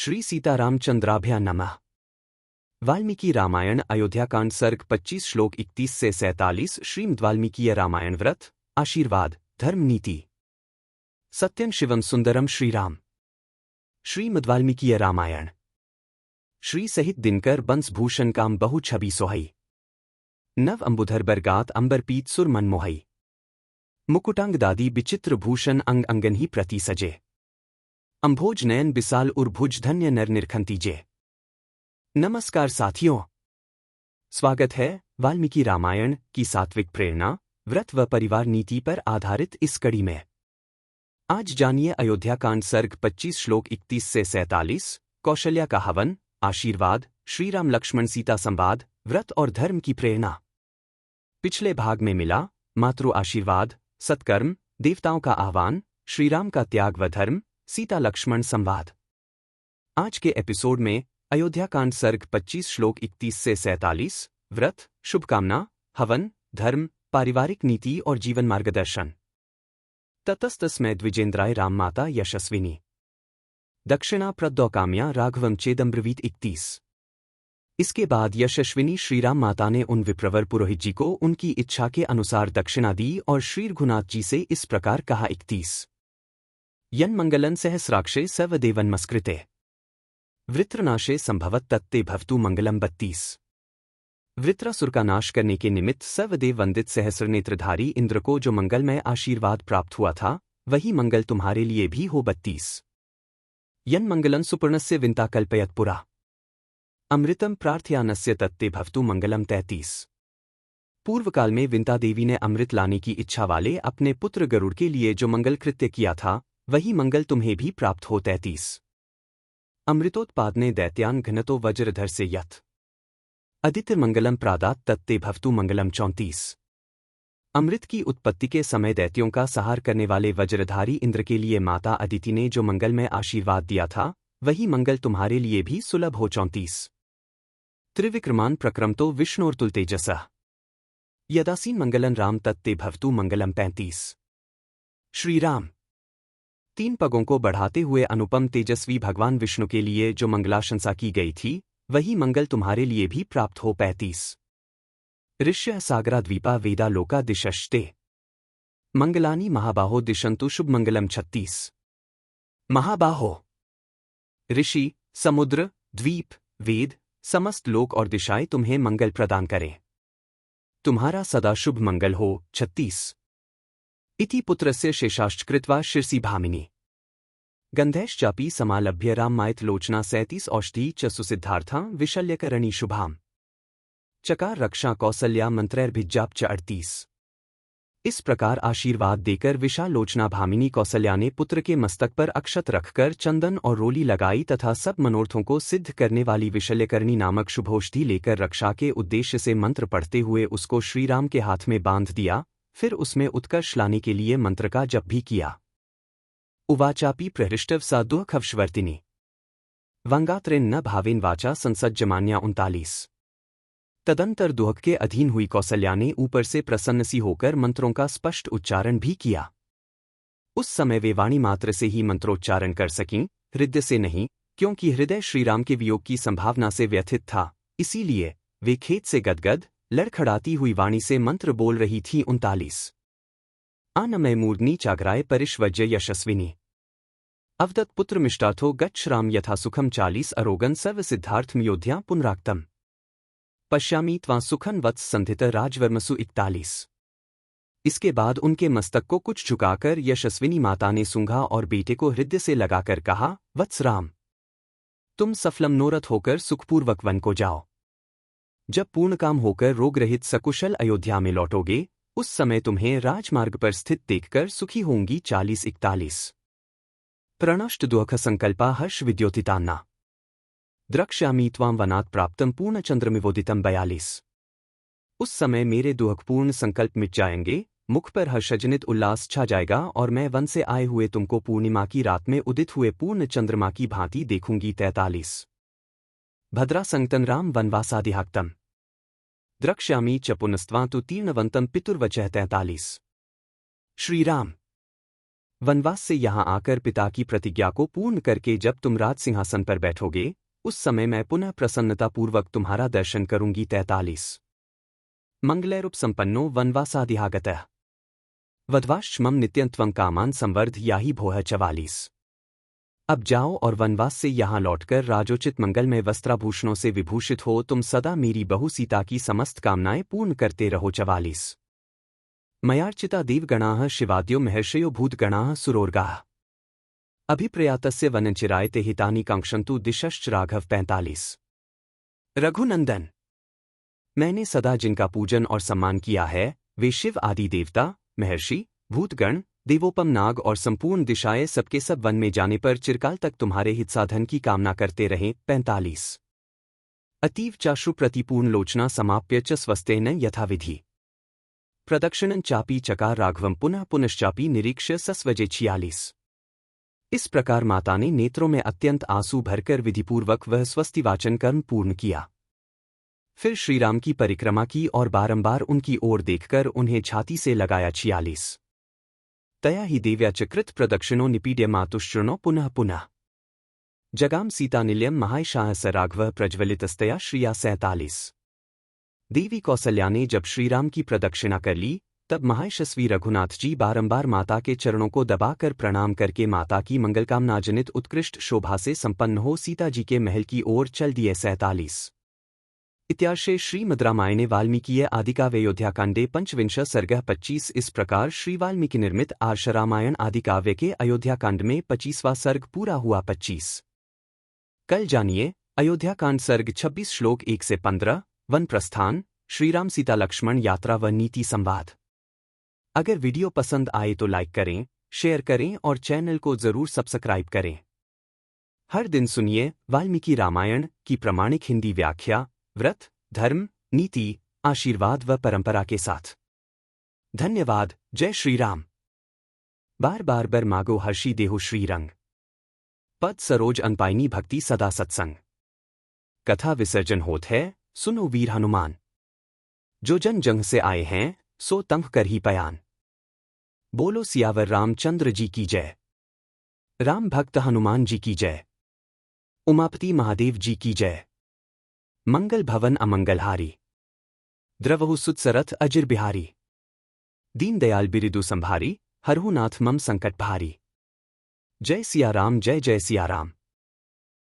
श्री सीतारामचंद्राभ्या नमः। वाल्मीकि रामायण अयोध्याकांड सर्ग 25 श्लोक 31 से 47। श्रीमद् वाल्मीकीय रामायण व्रत आशीर्वाद धर्म नीति। सत्यं शिवम सुंदरम श्रीराम। श्रीमद् वाल्मीकीय रामायण। श्री सहित दिनकर बंस भूषण काम बहु छवि सोहई। नव अंबुधर बरगात अंबरपीत सुर मन मोहई। मुकुटांग दादी विचित्र भूषण अंग अंगन ही प्रति सजे। अंभोज नयन बिसाल उर्भुज धन्य नर निरखंतीजे। नमस्कार साथियों, स्वागत है वाल्मीकि रामायण की सात्विक प्रेरणा व्रत व परिवार नीति पर आधारित इस कड़ी में। आज जानिए अयोध्याकांड सर्ग 25 श्लोक 31 से 47, कौशल्या का हवन, आशीर्वाद, श्रीराम लक्ष्मण सीता संवाद, व्रत और धर्म की प्रेरणा। पिछले भाग में मिला मातृ आशीर्वाद, सत्कर्म, देवताओं का आह्वान, श्रीराम का त्याग व धर्म, सीता लक्ष्मण संवाद। आज के एपिसोड में अयोध्याकांड सर्ग 25 श्लोक 31 से 47, व्रत, शुभकामना, हवन, धर्म, पारिवारिक नीति और जीवन मार्गदर्शन। ततस्तस्मै द्विजेन्द्राय राम माता यशस्विनी दक्षिणा प्रद्योकाम्या राघवम चेदम्ब्रवीत 31। इसके बाद यशस्विनी श्रीराम माता ने उन विप्रवर पुरोहित जी को उनकी इच्छा के अनुसार दक्षिणा दी और श्री रघुनाथ जी से इस प्रकार कहा। 31। यन्मंगलं सहस्राक्षे सर्वदेवन्मस्कृते वृत्रनाशे संभवत तत्ते भवतु मंगलम 32। वृत्रासुर का नाश करने के निमित्त सर्वदेव वंदित सहस्रनेत्रधारी इंद्र को जो मंगलमय आशीर्वाद प्राप्त हुआ था, वही मंगल तुम्हारे लिए भी हो। 32। यन्मंगलं सुपर्णस्य विंता कल्पयत पुरा अमृतम प्रार्थयानस्य तत्ते भवतु मंगलम 33। पूर्व काल में विंता देवी ने अमृत लाने की इच्छा वाले अपने पुत्र गरुड़ के लिए जो मंगल कृत्य किया था, वही मंगल तुम्हें भी प्राप्त हो। 33। अमृतोत्पादने दैत्यान घनतो वज्रधर से यथ अदितिर मंगलम प्रादात तत्ते भवतु मंगलम 34। अमृत की उत्पत्ति के समय दैत्यों का संहार करने वाले वज्रधारी इंद्र के लिए माता अदिति ने जो मंगल में आशीर्वाद दिया था, वही मंगल तुम्हारे लिए भी सुलभ हो। 34। त्रिविक्रमान प्रक्रमतो विष्णोर्तुलतेजसः यदासीन मंगलं राम तत्ते भवतु मंगलम 35। श्रीराम 3 पगों को बढ़ाते हुए अनुपम तेजस्वी भगवान विष्णु के लिए जो मंगलाशंसा की गई थी, वही मंगल तुम्हारे लिए भी प्राप्त हो। 35। ऋष्य सागरा द्वीपा वेदा लोका दिशश्ते मंगलानि महाबाहो दिशंतु शुभ मंगलम 36। महाबाहो ऋषि, समुद्र, द्वीप, वेद, समस्त लोक और दिशाएं तुम्हें मंगल प्रदान करें। तुम्हारा सदा शुभ मंगल हो। 36। इति पुत्रस्य शेषाश्च कृत्वा शिरसि भामिनी गंधैश्चापि समालभ्य रामायत लोचना 37 औषधि च सुसिद्धार्था विशल्यकरणी शुभाम चकार रक्षा कौसल्या मंत्रैर्भिज्जाप च 38। इस प्रकार आशीर्वाद देकर विशालोचना भामिनी कौसल्या ने पुत्र के मस्तक पर अक्षत रखकर चंदन और रोली लगाई तथा सब मनोरथों को सिद्ध करने वाली विशल्यकरणी नामक शुभौषधि लेकर रक्षा के उद्देश्य से मंत्र पढ़ते हुए उसको श्रीराम के हाथ में बांध दिया। फिर उसमें उत्कर्ष लाने के लिए मंत्र का जप भी किया। उवाचापि प्रहृष्टव सा दुःखवशवर्तिनी वंगात्रेन न भावेन वाचा संसज्जमान्या 39। तदंतर दुहक के अधीन हुई कौसल्या ने ऊपर से प्रसन्न सी होकर मंत्रों का स्पष्ट उच्चारण भी किया। उस समय वे वाणी मात्र से ही मंत्रोच्चारण कर सकीं, हृदय से नहीं, क्योंकि हृदय श्रीराम के वियोग की संभावना से व्यथित था। इसीलिए वे खेद से गदगद लड़खड़ाती हुई वाणी से मंत्र बोल रही थी। 39। आनमय मूर्धनि चाग्राय परिष्वज्य यशस्विनी अवदत् पुत्र मिष्टार्थो गच्छ राम यथा सुखम 40। अरोगन सर्व सिद्धार्थम योध्या पुनराक्तम पश्यामि त्वां सुखन वत्स संधित राजवर्मसु 41। इसके बाद उनके मस्तक को कुछ झुकाकर यशस्विनी माता ने सूंघा और बेटे को हृदय से लगाकर कहा, वत्स राम, तुम सफलम नोरथ होकर सुखपूर्वक वन को जाओ। जब पूर्ण काम होकर रोग रहित सकुशल अयोध्या में लौटोगे, उस समय तुम्हें राजमार्ग पर स्थित देखकर सुखी होंगी। 40-41। प्रणष्ट दुःख संकल्पा हर्ष विद्योतितान्ना द्रक्ष्यामि त्वां वनात् प्राप्तम पूर्णचंद्रमिवोदितम 42। उस समय मेरे दुःखपूर्ण संकल्प मिट जाएंगे, मुख पर हर्षजनित उल्लास छा जाएगा और मैं वन से आए हुए तुमको पूर्णिमा की रात में उदित हुए पूर्ण चंद्रमा की भांति देखूंगी। 43। भद्रा संगतन राम वनवासादिहाक्तम द्रक्ष्यामि च पुनस्त्वां तु तीर्णवंतम पितुर्वचः 43। श्रीराम वनवास से यहाँ आकर पिता की प्रतिज्ञा को पूर्ण करके जब तुम राज सिंहासन पर बैठोगे, उस समय मैं पुनः प्रसन्नतापूर्वक तुम्हारा दर्शन करूंगी। 43 मंगलैरुप संपन्नो वनवासादिहागतः वध्वाश्रमं नित्यंत्वं कामान संवर्ध याहि भोह। 44 अब जाओ और वनवास से यहाँ लौटकर राजोचित मंगलमय वस्त्राभूषणों से विभूषित हो, तुम सदा मेरी बहू सीता की समस्त कामनाएं पूर्ण करते रहो। 44 मयार्चिता देवगणाः शिवाद्यो महर्षयो भूतगणाः सुरोर्गाः अभिप्रयातस्य वनचिरायते हितानि कांक्षन्तु दिशश्च राघव। 45 रघुनंदन, मैंने सदा जिनका पूजन और सम्मान किया है, वे शिव आदि देवता, महर्षि, भूतगण, देवोपम नाग और संपूर्ण दिशाएं सबके सब वन में जाने पर चिरकाल तक तुम्हारे हित साधन की कामना करते रहें। 45 अतीव चाशु प्रतिपूर्ण लोचना समाप्य च स्वस्तेन यथाविधि प्रदक्षिणं चापी चकार राघवं पुनः पुनश्चापी निरीक्ष्य सस्वजे। 46 इस प्रकार माता ने नेत्रों में अत्यंत आंसू भरकर विधिपूर्वक वह स्वस्तिवाचन कर्म पूर्ण किया। फिर श्रीराम की परिक्रमा की और बारंबार उनकी ओर देखकर उन्हें छाती से लगाया। 46 तया ही देव्या चकृत प्रदक्षिणो निपीड्य मातुश्चूर्णो पुनः पुनः जगाम सीतानिलयम महायशाह स राघवः प्रज्वलितस्तया श्रिया। 47 देवी कौसल्या ने जब श्रीराम की प्रदक्षिणा कर ली, तब महायशस्वी रघुनाथ जी बारंबार माता के चरणों को दबाकर प्रणाम करके माता की मंगलकामनाजनित उत्कृष्ट शोभा से संपन्न हो सीता जी के महल की ओर चल दिए। 47 इत्यार्षे श्रीमद्रामायणे वाल्मीकीय आदिकाव्ये अयोध्याकांडे पंचविंश सर्गः 25। इस प्रकार श्री वाल्मीकि निर्मित आर्ष रामायण आदिकाव्य के अयोध्याकांड में 25वां सर्ग पूरा हुआ। 25 कल जानिए अयोध्याकांड सर्ग 26 श्लोक 1 से 15 वन प्रस्थान, श्रीराम सीता लक्ष्मण यात्रा व नीति संवाद। अगर वीडियो पसंद आए तो लाइक करें, शेयर करें और चैनल को जरूर सब्सक्राइब करें। हर दिन सुनिए वाल्मीकि रामायण की प्रामाणिक हिंदी व्याख्या व्रत, धर्म, नीति, आशीर्वाद व परंपरा के साथ। धन्यवाद। जय श्री राम। बार बार बर मागो हर्षी देहु श्रीरंग, पद सरोज अनपाइनी भक्ति सदा सत्संग। कथा विसर्जन होत है, सुनो वीर हनुमान, जो जन जंग से आए हैं सो तंग कर ही पयान। बोलो सियावर रामचंद्र जी की जय। राम भक्त हनुमान जी की जय। उमापति महादेव जी की जय। मंगल भवन अमंगलहारी, द्रवहु सुतसरथ अजिर बिहारी। दीन दयाल बिरिदु संभारी, हरहु नाथ मम संकट भारी। जय सिया राम, जय जय सिया राम।